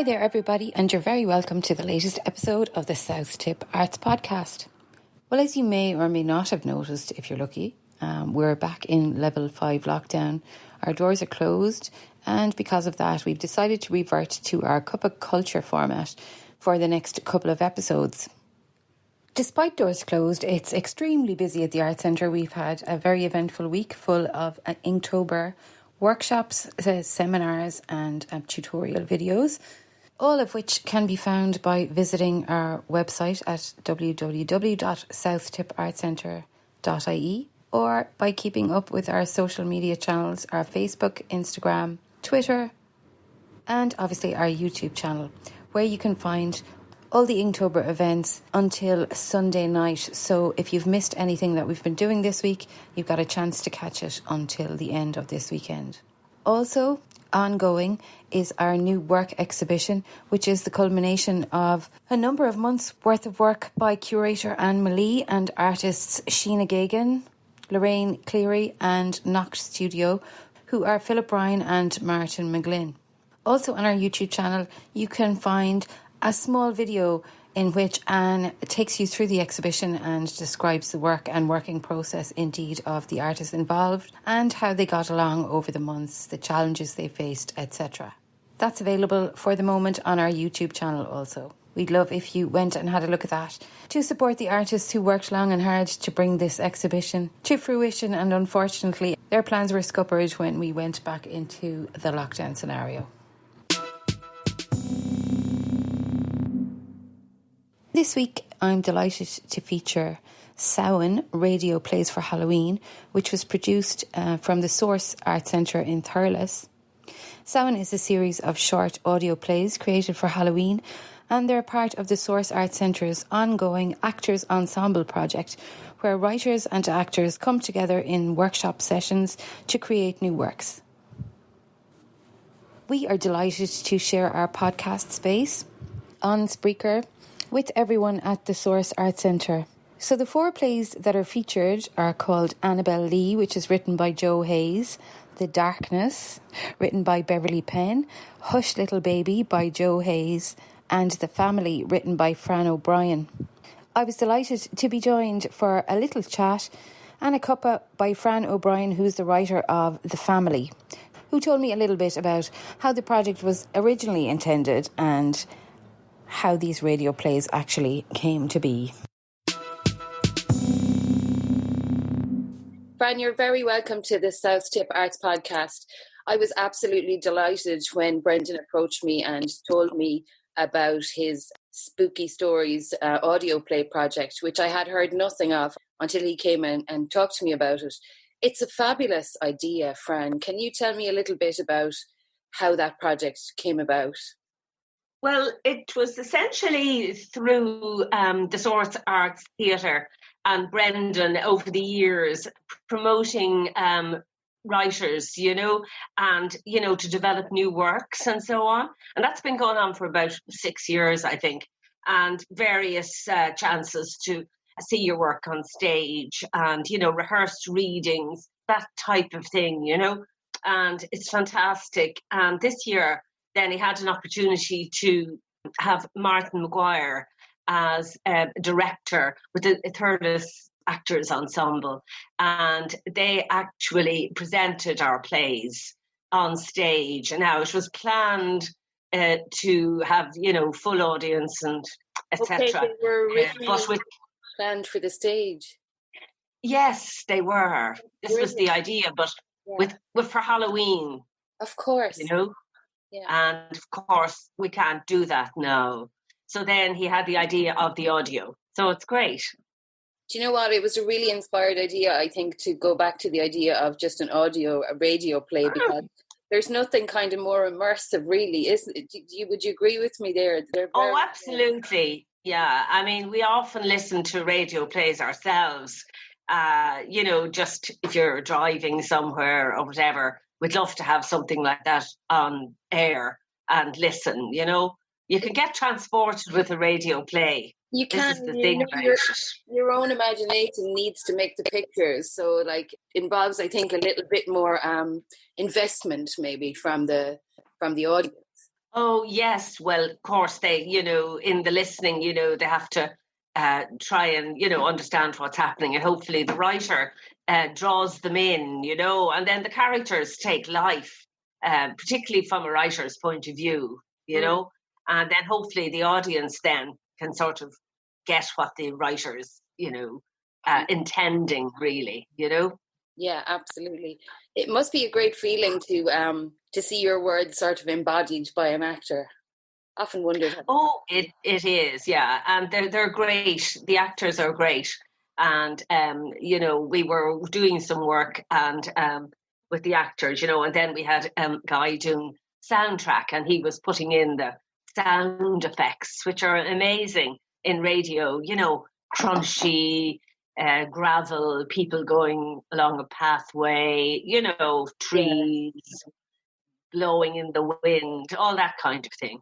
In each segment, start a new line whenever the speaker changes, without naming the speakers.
Hi there, everybody, and you're very welcome to the latest episode of the South Tip Arts Podcast. Well, as you may or may not have noticed, if you're lucky, we're back in level 5 lockdown. Our doors are closed, and because of that, we've decided to revert to our Cuppa Culture format for the next couple of episodes. Despite doors closed, it's extremely busy at the Art Centre. We've had a very eventful week full of Inktober workshops, seminars and tutorial videos, all of which can be found by visiting our website at www.southtip.artcentre.ie or by keeping up with our social media channels, our Facebook, Instagram, Twitter, and obviously our YouTube channel, where you can find all the Inktober events until Sunday night. So if you've missed anything that we've been doing this week, you've got a chance to catch it until the end of this weekend. Also, ongoing is our new work exhibition, which is the culmination of a number of months' worth of work by curator Annabelle Lee and artists Sheena Gagan, Lorraine Cleary and Noct Studio, who are Philip Ryan and Martin McGlynn. Also on our YouTube channel, you can find a small video in which Anne takes you through the exhibition and describes the work and working process indeed of the artists involved and how they got along over the months, the challenges they faced, etc. That's available for the moment on our YouTube channel also. We'd love if you went and had a look at that to support the artists who worked long and hard to bring this exhibition to fruition, and unfortunately their plans were scuppered when we went back into the lockdown scenario. This week, I'm delighted to feature Samhain Radio Plays for Halloween, which was produced from the Source Art Centre in Thurles. Samhain is a series of short audio plays created for Halloween, and they're part of the Source Art Centre's ongoing Actors Ensemble project, where writers and actors come together in workshop sessions to create new works. We are delighted to share our podcast space on Spreaker with everyone at the Source Art Centre. So the 4 plays that are featured are called Annabelle Lee, which is written by Joe Hayes, The Darkness, written by Beverley Penn, Hush Little Baby by Joe Hayes, and The Family, written by Fran O'Brien. I was delighted to be joined for a little chat and a cuppa by Fran O'Brien, who's the writer of The Family, who told me a little bit about how the project was originally intended and how these radio plays actually came to be. Fran, you're very welcome to the South Tip Arts Podcast. I was absolutely delighted when Brendan approached me and told me about his Spooky Stories audio play project, which I had heard nothing of until he came in and talked to me about it. It's a fabulous idea, Fran. Can you tell me a little bit about how that project came about?
Well, it was essentially through the Source Arts Theatre and Brendan over the years promoting writers, and, to develop new works and so on. And that's been going on for about 6 years, I think, and various chances to see your work on stage and, rehearsed readings, that type of thing, and it's fantastic. And this year, then he had an opportunity to have Martin Maguire as a director with the Thurles Actors Ensemble. And they actually presented our plays on stage. And now it was planned to have, full audience and etc.
Okay, they were originally planned for the stage.
Yes, they were. This was the idea, but with for Halloween.
Of course.
Yeah. And of course, we can't do that now. So then he had the idea of the audio. So it's great.
Do you know what? It was a really inspired idea, I think, to go back to the idea of just a radio play, because there's nothing kind of more immersive, really, isn't it? Would you agree with me there?
Absolutely. Yeah. I mean, we often listen to radio plays ourselves, just if you're driving somewhere or whatever. We'd love to have something like that on air and listen, You can get transported with a radio play.
You can.
This is the thing about
your own imagination needs to make the pictures. So, involves, I think, a little bit more investment maybe from the audience.
Oh, yes. Well, of course, they, in the listening, they have to try and, understand what's happening. And hopefully the writer draws them in, and then the characters take life, particularly from a writer's point of view, and then hopefully the audience then can sort of get what the writer's, intending, really,
Yeah, absolutely. It must be a great feeling to see your words sort of embodied by an actor. Often wondered.
Oh, it is, yeah, and they're great. The actors are great, and we were doing some work and with the actors, and then we had a guy doing soundtrack, and he was putting in the sound effects, which are amazing in radio. Crunchy. Gravel, people going along a pathway, trees blowing in the wind, all that kind of thing,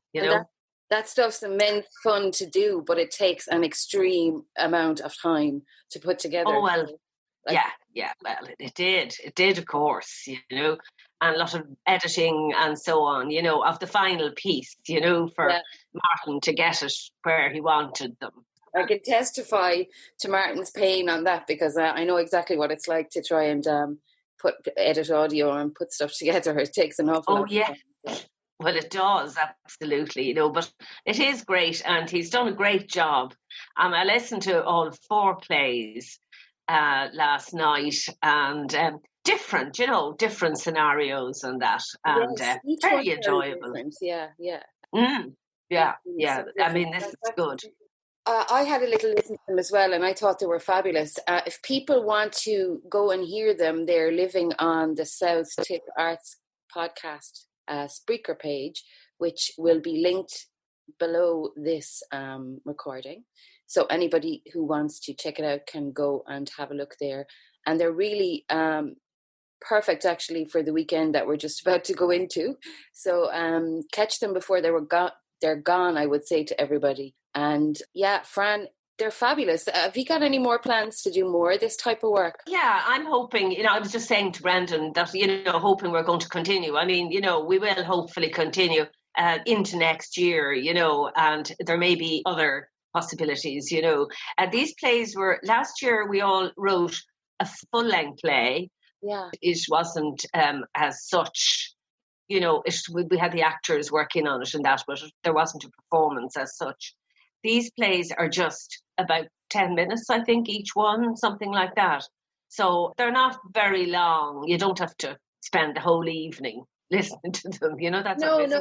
That stuff's immense fun to do, but it takes an extreme amount of time to put together.
Oh, well, yeah, well, it did, of course, and a lot of editing and so on, of the final piece, for Martin to get it where he wanted them.
I can testify to Martin's pain on that, because I know exactly what it's like to try and edit audio and put stuff together. It takes an awful lot.
Oh, yeah. Well, it does, absolutely, but it is great, and he's done a great job. I listened to all 4 plays last night, and different scenarios and that, and very enjoyable.
Yeah.
Yeah. I mean, this is good.
I had a little listen to them as well, and I thought they were fabulous. If people want to go and hear them, they're living on the South Tip Arts podcast Spreaker page, which will be linked below this recording. So anybody who wants to check it out can go and have a look there. And they're really perfect, actually, for the weekend that we're just about to go into. So catch them before they're gone, I would say to everybody. And yeah, Fran, they're fabulous. Have you got any more plans to do more of this type of work?
Yeah, I'm hoping, I was just saying to Brendan that, hoping we're going to continue. I mean, we will hopefully continue into next year, and there may be other possibilities, These plays were, last year we all wrote a full-length play.
Yeah.
It wasn't as such, we had the actors working on it and that, but there wasn't a performance as such. These plays are just about 10 minutes, I think, each one, something like that. So they're not very long. You don't have to spend the whole evening listening to them. That's kind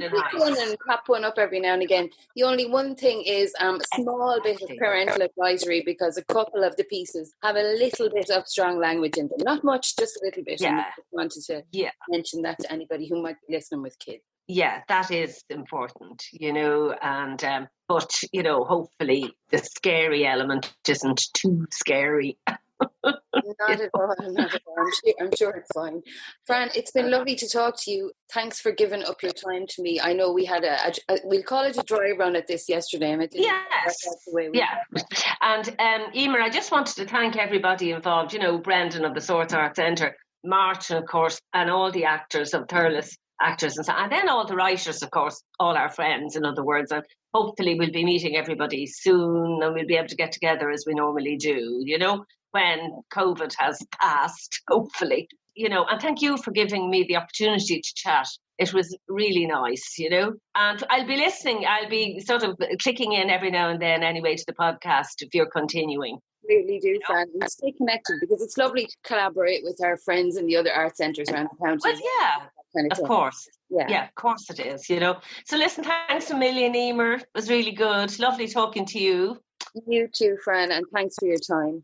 of nice.
One and pop one up every now and again. The only one thing is a small bit of parental advisory, because a couple of the pieces have a little bit of strong language in them. Not much, just a little bit.
Yeah.
And I just wanted to mention that to anybody who might be listening with kids.
Yeah, that is important, and but hopefully the scary element isn't too scary.
Not at all. I'm sure it's fine. Fran, it's been lovely to talk to you. Thanks for giving up your time to me. I know we had we'll call it a dry run at this yesterday, and it didn't work out the way we
And Emer, I just wanted to thank everybody involved. Brendan of the Swords Art Centre, Martin, of course, and all the actors of Thurles. Actors and then all the writers, of course, all our friends, in other words, and hopefully we'll be meeting everybody soon, and we'll be able to get together as we normally do, when COVID has passed, hopefully, and thank you for giving me the opportunity to chat. It was really nice, and I'll be listening. I'll be sort of clicking in every now and then anyway to the podcast if you're continuing.
Absolutely do, Fran. And stay connected, because it's lovely to collaborate with our friends in the other art centres around the county.
Well, yeah. Of course. Yeah, of course it is, So listen, thanks a million, Emer. It was really good. Lovely talking to you.
You too, Fran, and thanks for your time.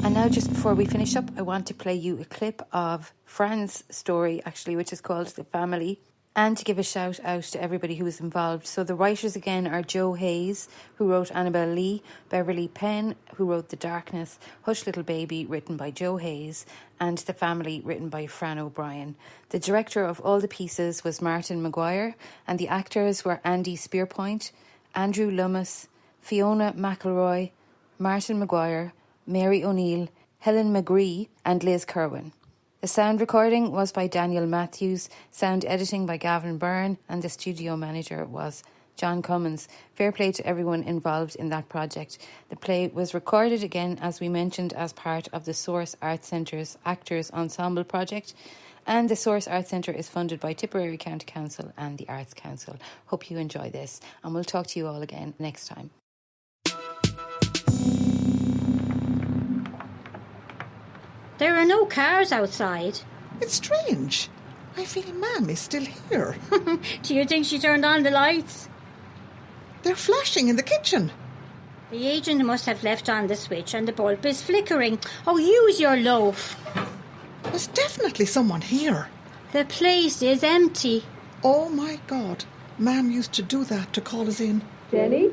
And now, just before we finish up, I want to play you a clip of Fran's story, actually, which is called The Family, and to give a shout out to everybody who was involved. So the writers again are Joe Hayes, who wrote Annabelle Lee, Beverley Penn, who wrote The Darkness, Hush Little Baby, written by Joe Hayes, and The Family, written by Fran O'Brien. The director of all the pieces was Martin Maguire, and the actors were Andy Spearpoint, Andrew Lummis, Fiona McElroy, Martin Maguire, Mary O'Neill, Helen McGree, and Liz Kerwin. The sound recording was by Daniel Matthews, sound editing by Gavin Byrne, and the studio manager was John Cummins. Fair play to everyone involved in that project. The play was recorded again, as we mentioned, as part of the Source Arts Centre's Actors Ensemble project, and the Source Arts Centre is funded by Tipperary County Council and the Arts Council. Hope you enjoy this, and we'll talk to you all again next time.
There are no cars outside.
It's strange. I feel Ma'am is still here.
Do you think she turned on the lights?
They're flashing in the kitchen.
The agent must have left on the switch and the bulb is flickering. Oh, use your loaf.
There's definitely someone here.
The place is empty.
Oh my God. Ma'am used to do that to call us in.
Jenny,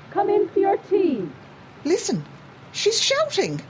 come in for your tea.
Listen, she's shouting.